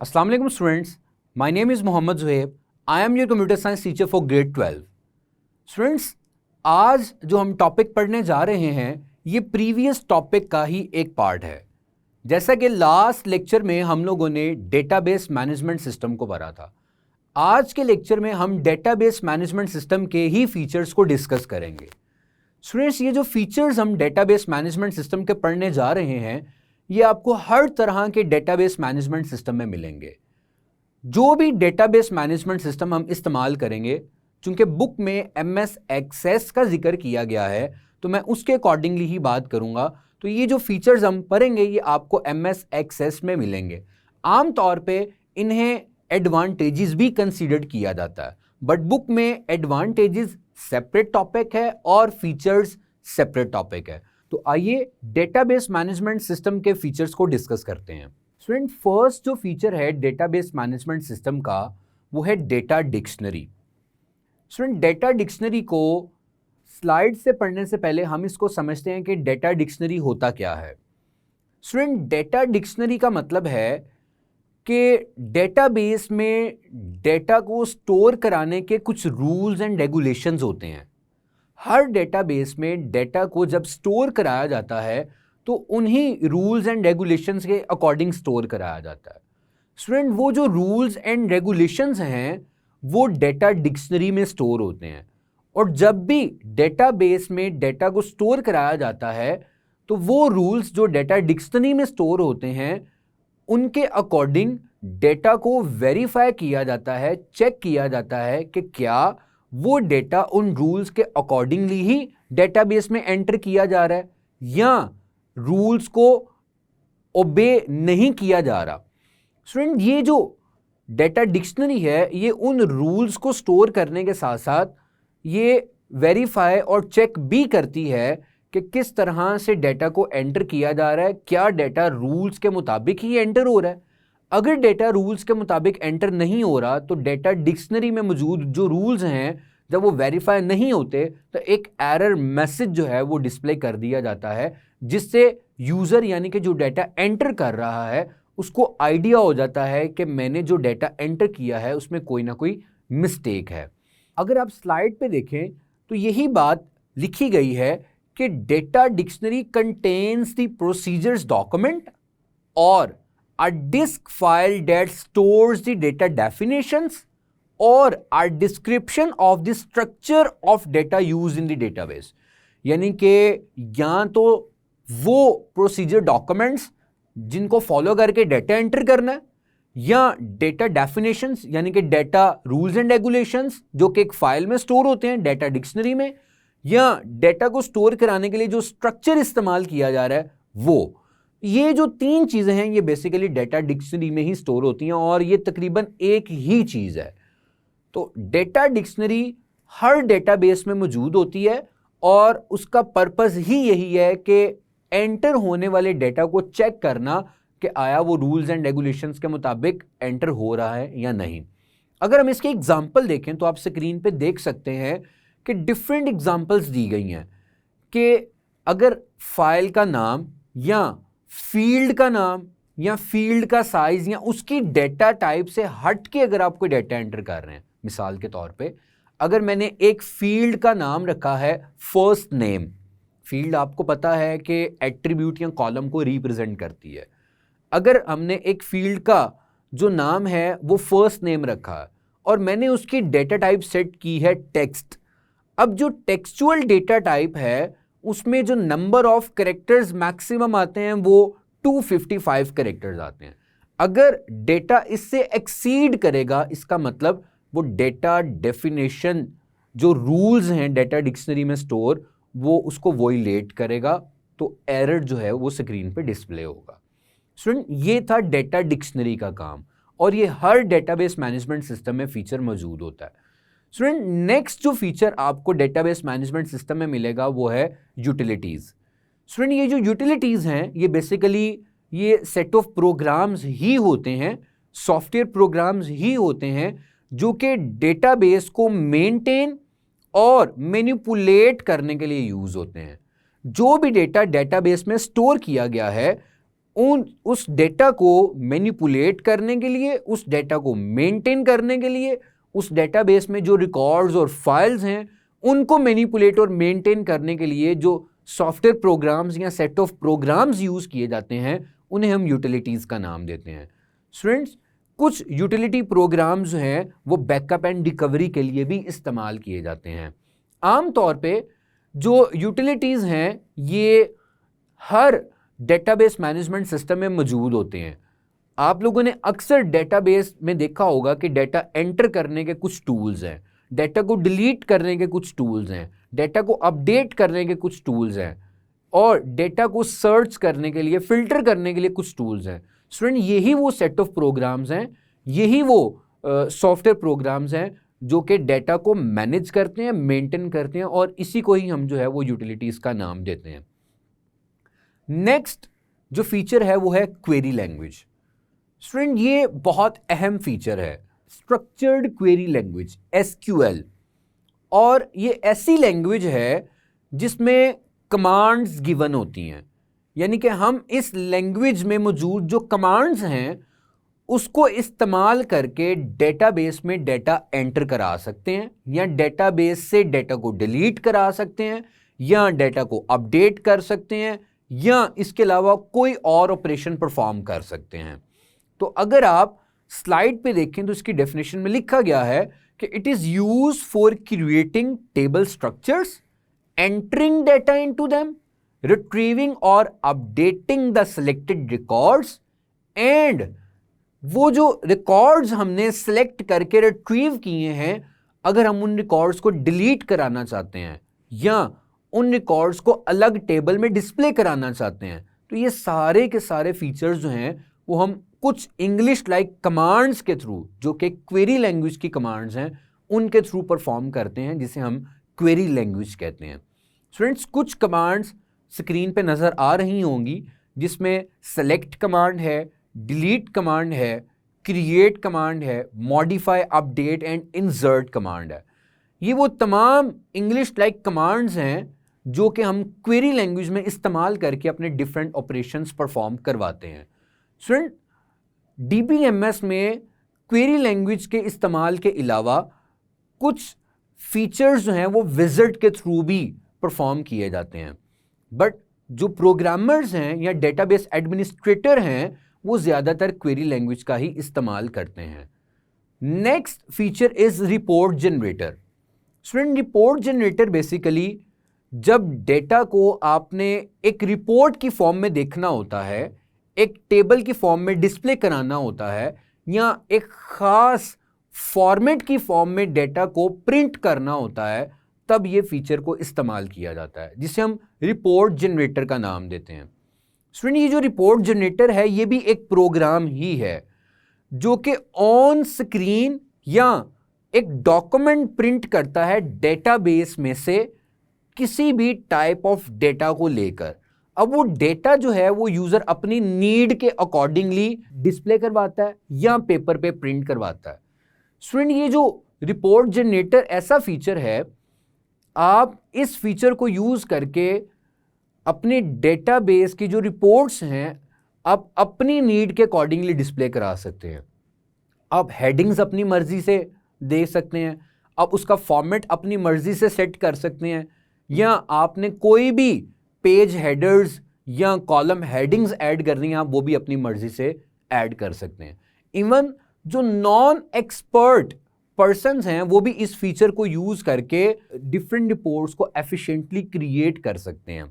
Assalamu alaikum students. My name is Mohammad Zuhaib. I am your computer science teacher for grade 12. Students, आज जो हम topic पढ़ने जा रहे हैं ये प्रीवियस टॉपिक का ही एक पार्ट है। जैसा कि लास्ट लेक्चर में हम लोगों ने डेटाबेस मैनेजमेंट सिस्टम को पढ़ा था, आज के लेक्चर में हम डेटाबेस मैनेजमेंट सिस्टम के ही फीचर्स को डिस्कस करेंगे। स्टूडेंट्स, ये जो फीचर्स हम डेटाबेस मैनेजमेंट सिस्टम के पढ़ने जा रहे हैं ये आपको हर तरह के डेटाबेस मैनेजमेंट सिस्टम में मिलेंगे। जो भी डेटाबेस मैनेजमेंट सिस्टम हम इस्तेमाल करेंगे, चूंकि बुक में MS एक्सेस का जिक्र किया गया है तो मैं उसके अकॉर्डिंगली ही बात करूंगा। तो ये जो फीचर्स हम पढ़ेंगे ये आपको MS एक्सेस में मिलेंगे। आमतौर पे इन्हें एडवांटेजेस भी कंसीडर्ड किया जाता है, बट बुक में एडवांटेजेस सेपरेट टॉपिक है और फीचर्स सेपरेट टॉपिक है। तो आइए डेटाबेस मैनेजमेंट सिस्टम के फीचर्स को डिस्कस करते हैं। स्टूडेंट, फर्स्ट जो फीचर है डेटाबेस मैनेजमेंट सिस्टम का वो है data dictionary. Student, data dictionary को स्लाइड से पढ़ने से पहले हम इसको समझते हैं कि डेटा डिक्शनरी होता क्या है। स्टूडेंट, डेटा डिक्शनरी का मतलब है कि डेटाबेस में डेटा को स्टोर कराने के कुछ रूल्स एंड रेगुलेशंस होते हैं। हर डेटाबेस में डेटा को जब स्टोर कराया जाता है तो उन्हीं रूल्स एंड रेगुलेशंस के अकॉर्डिंग स्टोर कराया जाता है। स्टूडेंट, वो जो रूल्स एंड रेगुलेशंस हैं वो डेटा डिक्शनरी में स्टोर होते हैं, और जब भी डेटाबेस में डेटा को स्टोर कराया जाता है तो वो रूल्स जो डेटा डिक्शनरी में स्टोर होते हैं उनके अकॉर्डिंग डेटा को वेरीफाई किया जाता है, चेक किया जाता है कि क्या वो डेटा उन रूल्स के अकॉर्डिंगली ही डेटाबेस में एंटर किया जा रहा है या रूल्स को ओबे नहीं किया जा रहा। स्टूडेंट, ये जो डेटा डिक्शनरी है ये उन रूल्स को स्टोर करने के साथ साथ ये वेरीफाई और चेक भी करती है कि किस तरह से डेटा को एंटर किया जा रहा है, क्या डेटा रूल्स के मुताबिक ही एंटर हो रहा है। अगर डेटा रूल्स के मुताबिक एंटर नहीं हो रहा तो डेटा डिक्शनरी में मौजूद जो रूल्स हैं जब वो वेरीफाई नहीं होते तो एक एरर मैसेज जो है वो डिस्प्ले कर दिया जाता है, जिससे यूज़र यानी कि जो डेटा एंटर कर रहा है उसको आइडिया हो जाता है कि मैंने जो डेटा एंटर किया है उसमें कोई ना कोई मिस्टेक है। अगर आप स्लाइड पे देखें तो यही बात लिखी गई है कि data dictionary contains the procedures document और a disk file that stores the data definitions or a description of the structure of data used in the database। यानी कि या तो वो प्रोसीजर डॉक्यूमेंट्स जिनको फॉलो करके डेटा एंटर करना है, या डेटा डेफिनेशंस यानी कि डेटा रूल्स एंड रेगुलेशंस जो कि एक फाइल में स्टोर होते हैं डेटा डिक्शनरी में, या डेटा को स्टोर कराने के लिए जो स्ट्रक्चर इस्तेमाल किया जा रहा है वो। ये जो तीन चीज़ें हैं ये बेसिकली डेटा डिक्शनरी में ही स्टोर होती हैं और ये तकरीबन एक ही चीज़ है। तो डेटा डिक्शनरी हर डेटाबेस में मौजूद होती है और उसका पर्पस ही यही है कि एंटर होने वाले डेटा को चेक करना कि आया वो रूल्स एंड रेगुलेशंस के मुताबिक एंटर हो रहा है या नहीं। अगर हम इसके एग्जाम्पल देखें तो आप स्क्रीन पे देख सकते हैं कि डिफरेंट एग्जाम्पल्स दी गई हैं कि अगर फाइल का नाम या फील्ड का नाम या फील्ड का साइज या उसकी डेटा टाइप से हट के अगर आप कोई डेटा एंटर कर रहे हैं, मिसाल के तौर पे अगर मैंने एक फील्ड का नाम रखा है फर्स्ट नेम, फील्ड आपको पता है कि एट्रीब्यूट या कॉलम को रिप्रेजेंट करती है। अगर हमने एक फील्ड का जो नाम है वो फर्स्ट नेम रखा है और मैंने उसकी डेटा टाइप सेट की है टेक्स्ट, अब जो टेक्सचुअल डेटा टाइप है उसमें जो नंबर ऑफ कैरेक्टर्स मैक्सिमम आते हैं वो 255 कैरेक्टर्स आते हैं। अगर डेटा इससे एक्सीड करेगा इसका मतलब वो डेटा डेफिनेशन जो रूल्स हैं डेटा डिक्शनरी में स्टोर वो उसको वोलेट करेगा, तो एरर जो है वो स्क्रीन पे डिस्प्ले होगा। स्टूडेंट, ये था डेटा डिक्शनरी का काम और ये हर डेटाबेस मैनेजमेंट सिस्टम में फीचर मौजूद होता है। स्टूडेंट, नेक्स्ट जो फीचर आपको डेटाबेस मैनेजमेंट सिस्टम में मिलेगा वो है यूटिलिटीज़। स्टूडेंट, ये जो यूटिलिटीज़ हैं ये बेसिकली ये सेट ऑफ प्रोग्राम्स ही होते हैं, सॉफ्टवेयर प्रोग्राम्स ही होते हैं जो कि डेटाबेस को मेंटेन और मैनिपुलेट करने के लिए यूज़ होते हैं। जो भी डेटा डेटाबेस में स्टोर किया गया है उस डेटा को मैनिपुलेट करने के लिए, उस डेटा को मेंटेन करने के लिए, उस डेटाबेस में जो रिकॉर्ड्स और फाइल्स हैं उनको मैनिपुलेट और मेंटेन करने के लिए जो सॉफ्टवेयर प्रोग्राम्स या सेट ऑफ प्रोग्राम्स यूज किए जाते हैं उन्हें हम यूटिलिटीज का नाम देते हैं। स्टूडेंट्स, कुछ यूटिलिटी प्रोग्राम्स हैं वो बैकअप एंड रिकवरी के लिए भी इस्तेमाल किए जाते हैं। आमतौर पे जो यूटिलिटीज हैं ये हर डेटाबेस मैनेजमेंट सिस्टम में मौजूद होते हैं। आप लोगों ने अक्सर डेटाबेस में देखा होगा कि डेटा एंटर करने के कुछ टूल्स हैं, डेटा को डिलीट करने के कुछ टूल्स हैं, डेटा को अपडेट करने के कुछ टूल्स हैं और डेटा को सर्च करने के लिए, फिल्टर करने के लिए कुछ टूल्स हैं। स्टूडेंट, यही वो सेट ऑफ प्रोग्राम्स हैं, यही वो सॉफ्टवेयर प्रोग्राम्स हैं जो कि डेटा को मैनेज करते हैं, मेंटेन करते हैं और इसी को ही हम जो है वो यूटिलिटीज का नाम देते हैं। नेक्स्ट जो फीचर है वो है क्वेरी लैंग्वेज। स्टूडेंट, ये बहुत अहम फीचर है, स्ट्रक्चर्ड क्वेरी लैंग्वेज, एसक्यूएल। और ये ऐसी लैंग्वेज है जिसमें कमांड्स गिवन होती हैं, यानी कि हम इस लैंग्वेज में मौजूद जो कमांड्स हैं उसको इस्तेमाल करके डेटाबेस में डेटा एंटर करा सकते हैं या डेटाबेस से डेटा को डिलीट करा सकते हैं या डेटा को अपडेट कर सकते हैं या इसके अलावा कोई और ऑपरेशन परफॉर्म कर सकते हैं। तो अगर आप स्लाइड पे देखें तो इसकी डेफिनेशन में लिखा गया है कि it is used for creating table structures, entering data into them, retrieving और updating the selected records and वो जो रिकॉर्ड्स हमने सिलेक्ट करके रिट्रीव किए हैं अगर हम उन रिकॉर्ड्स को डिलीट कराना चाहते हैं या उन रिकॉर्ड्स को अलग टेबल में डिस्प्ले कराना चाहते हैं, तो ये सारे के सारे फीचर्स जो हैं वो हम कुछ इंग्लिश लाइक कमांड्स के थ्रू, जो कि क्वेरी लैंग्वेज की कमांड्स हैं, उनके थ्रू परफॉर्म करते हैं, जिसे हम क्वेरी लैंग्वेज कहते हैं। स्टूडेंट्स, कुछ कमांड्स स्क्रीन पे नज़र आ रही होंगी जिसमें सेलेक्ट कमांड है, डिलीट कमांड है, क्रिएट कमांड है, modify, update and insert command है। ये वो तमाम इंग्लिश लाइक कमांड्स हैं जो कि हम क्वेरी लैंग्वेज में इस्तेमाल करके अपने डिफरेंट ऑपरेशंस परफॉर्म करवाते हैं। स्टूडेंट, डीबीएमएस में क्वेरी लैंग्वेज के इस्तेमाल के अलावा कुछ फीचर्स जो हैं वो विजिट के थ्रू भी परफॉर्म किए जाते हैं, बट जो प्रोग्रामर्स हैं या डेटाबेस एडमिनिस्ट्रेटर हैं वो ज़्यादातर क्वेरी लैंग्वेज का ही इस्तेमाल करते हैं। Next feature is report generator. Student, report generator basically जब डेटा को आपने एक रिपोर्ट की फॉर्म में देखना होता है, एक टेबल की फॉर्म में डिस्प्ले कराना होता है या एक ख़ास फॉर्मेट की फॉर्म में डेटा को प्रिंट करना होता है, तब ये फीचर को इस्तेमाल किया जाता है जिसे हम रिपोर्ट जनरेटर का नाम देते हैं। स्टूडेंट, ये जो रिपोर्ट जनरेटर है ये भी एक प्रोग्राम ही है जो कि ऑन स्क्रीन या एक डॉक्यूमेंट प्रिंट करता है डेटाबेस में से किसी भी टाइप ऑफ डेटा को लेकर। अब वो डेटा जो है वो यूज़र अपनी नीड के अकॉर्डिंगली डिस्प्ले करवाता है या पेपर पे प्रिंट करवाता है। स्टूडेंट, ये जो रिपोर्ट जनरेटर ऐसा फीचर है, आप इस फीचर को यूज़ करके अपने डेटाबेस की जो रिपोर्ट्स हैं आप अपनी नीड के अकॉर्डिंगली डिस्प्ले करा सकते हैं। आप हेडिंग्स अपनी मर्जी से दे सकते हैं, आप उसका फॉर्मेट अपनी मर्जी से सेट कर सकते हैं या आपने कोई भी पेज हेडर्स या कॉलम हेडिंग्स ऐड करनी है आप वो भी अपनी मर्जी से ऐड कर सकते हैं। इवन जो नॉन एक्सपर्ट पर्सन्स हैं वो भी इस फीचर को यूज़ करके डिफरेंट रिपोर्ट्स को एफिशिएंटली क्रिएट कर सकते हैं।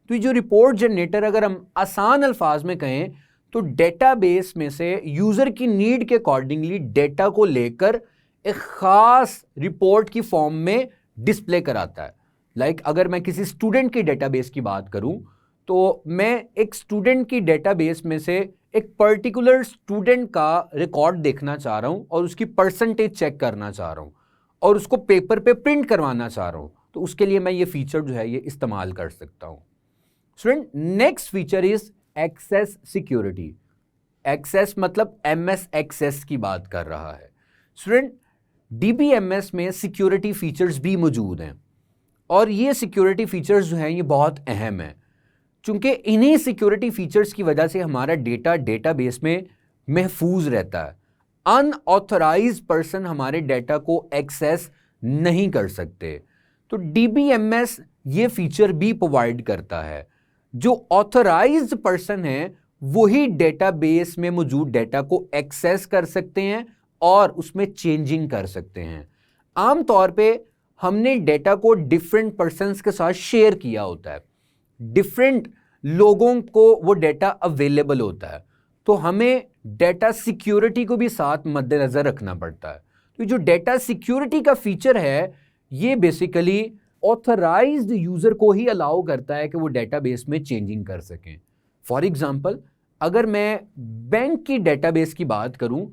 तो ये जो रिपोर्ट जनरेटर, अगर हम आसान अल्फाज में कहें तो डेटाबेस में से यूज़र की नीड के अकॉर्डिंगली डेटा को लेकर एक ख़ास रिपोर्ट की फॉर्म में डिस्प्ले कराता है। लाइक अगर मैं किसी स्टूडेंट की डेटाबेस की बात करूं तो मैं एक स्टूडेंट की डेटाबेस में से एक पर्टिकुलर स्टूडेंट का रिकॉर्ड देखना चाह रहा हूं और उसकी परसेंटेज चेक करना चाह रहा हूं और उसको पेपर पे प्रिंट करवाना चाह रहा हूं, तो उसके लिए मैं ये फीचर जो है ये इस्तेमाल कर सकता हूं। Student, next feature is access security. Access मतलब एमएस एक्सेस की बात कर रहा है। स्टूडेंट, डीबीएमएस में सिक्योरिटी फीचर्स भी मौजूद हैं और ये सिक्योरिटी फीचर्स जो हैं ये बहुत अहम हैं। चूंकि इन्हीं सिक्योरिटी फीचर्स की वजह से हमारा डेटा डेटाबेस में महफूज रहता है। अनऑथराइज्ड पर्सन हमारे डेटा को एक्सेस नहीं कर सकते। तो DBMS ये फीचर भी प्रोवाइड करता है। जो ऑथराइज्ड पर्सन है वही डेटाबेस में मौजूद डेटा को एक्सेस कर सकते हैं और उसमें चेंजिंग कर सकते हैं। आमतौर पे हमने डेटा को डिफरेंट पर्सन्स के साथ शेयर किया होता है, डिफरेंट लोगों को वो डेटा अवेलेबल होता है, तो हमें डेटा सिक्योरिटी को भी साथ मद्देनजर रखना पड़ता है। तो जो डेटा सिक्योरिटी का फीचर है ये बेसिकली ऑथराइज्ड यूजर को ही अलाउ करता है कि वो डेटाबेस में चेंजिंग कर सकें। फॉर एग्जांपल, अगर मैं बैंक की डेटाबेस की बात करूं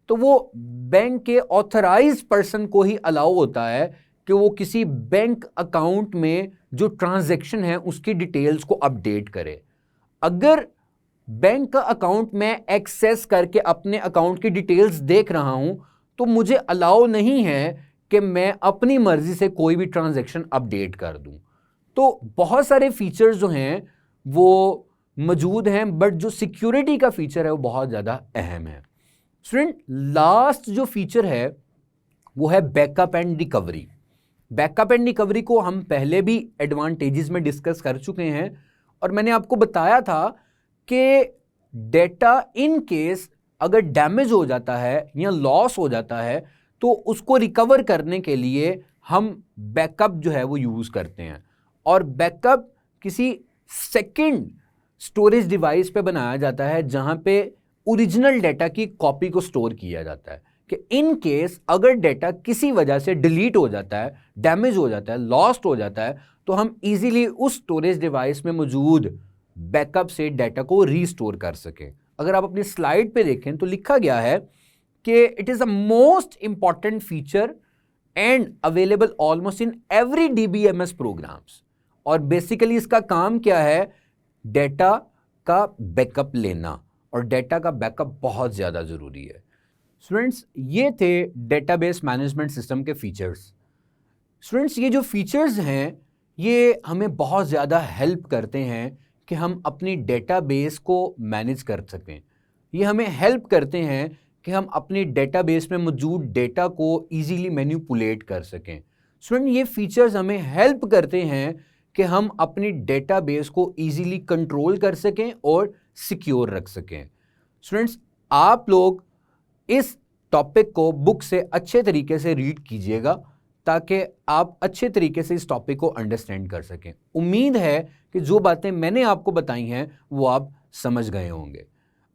तो वो बैंक के ऑथराइज्ड पर्सन को ही अलाउ होता है कि वो किसी बैंक अकाउंट में जो ट्रांजैक्शन है उसकी डिटेल्स को अपडेट करे। अगर बैंक का अकाउंट में एक्सेस करके अपने अकाउंट की डिटेल्स देख रहा हूं तो मुझे अलाउ नहीं है कि मैं अपनी मर्जी से कोई भी ट्रांजैक्शन अपडेट कर दूं। तो बहुत सारे फीचर्स जो हैं वो मौजूद हैं, बट जो सिक्योरिटी का फीचर है वो बहुत ज़्यादा अहम है। स्टूडेंट, लास्ट जो फीचर है वो है backup and recovery. Backup and recovery को हम पहले भी एडवांटेजेस में डिस्कस कर चुके हैं और मैंने आपको बताया था कि डेटा इन केस अगर डैमेज हो जाता है या लॉस हो जाता है तो उसको रिकवर करने के लिए हम बैकअप जो है वो यूज़ करते हैं। और बैकअप किसी सेकंड स्टोरेज डिवाइस पे बनाया जाता है जहां पे ओरिजिनल डेटा की कॉपी को स्टोर किया जाता है कि इन केस अगर डेटा किसी वजह से डिलीट हो जाता है, डैमेज हो जाता है, लॉस्ट हो जाता है, तो हम इजीली उस स्टोरेज डिवाइस में मौजूद बैकअप से डेटा को रीस्टोर कर सकें। अगर आप अपनी स्लाइड पे देखें तो लिखा गया है कि it is the most important feature and available almost in every DBMS programs. और बेसिकली इसका काम क्या है? डेटा का बैकअप लेना, और डेटा का बैकअप बहुत ज़्यादा ज़रूरी है। स्टूडेंट्स, ये थे डेटाबेस मैनेजमेंट सिस्टम के फीचर्स। स्टूडेंट्स, ये जो फीचर्स हैं ये हमें बहुत ज़्यादा हेल्प करते हैं कि हम अपनी डेटाबेस को मैनेज कर सकें। ये हमें हेल्प करते हैं कि हम अपनी डेटाबेस में मौजूद डेटा को ईजीली मैनिपुलेट कर सकें। स्टूडेंट, ये फीचर्स हमें हेल्प करते हैं कि हम अपनी डेटाबेस को ईजीली कंट्रोल कर सकें और सिक्योर रख सकें। स्टूडेंट्स, आप लोग इस टॉपिक को बुक से अच्छे तरीके से रीड कीजिएगा ताकि आप अच्छे तरीके से इस टॉपिक को अंडरस्टैंड कर सकें। उम्मीद है कि जो बातें मैंने आपको बताई हैं वो आप समझ गए होंगे।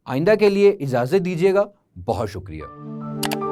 आइंदा के लिए इजाज़त दीजिएगा। बहुत शुक्रिया।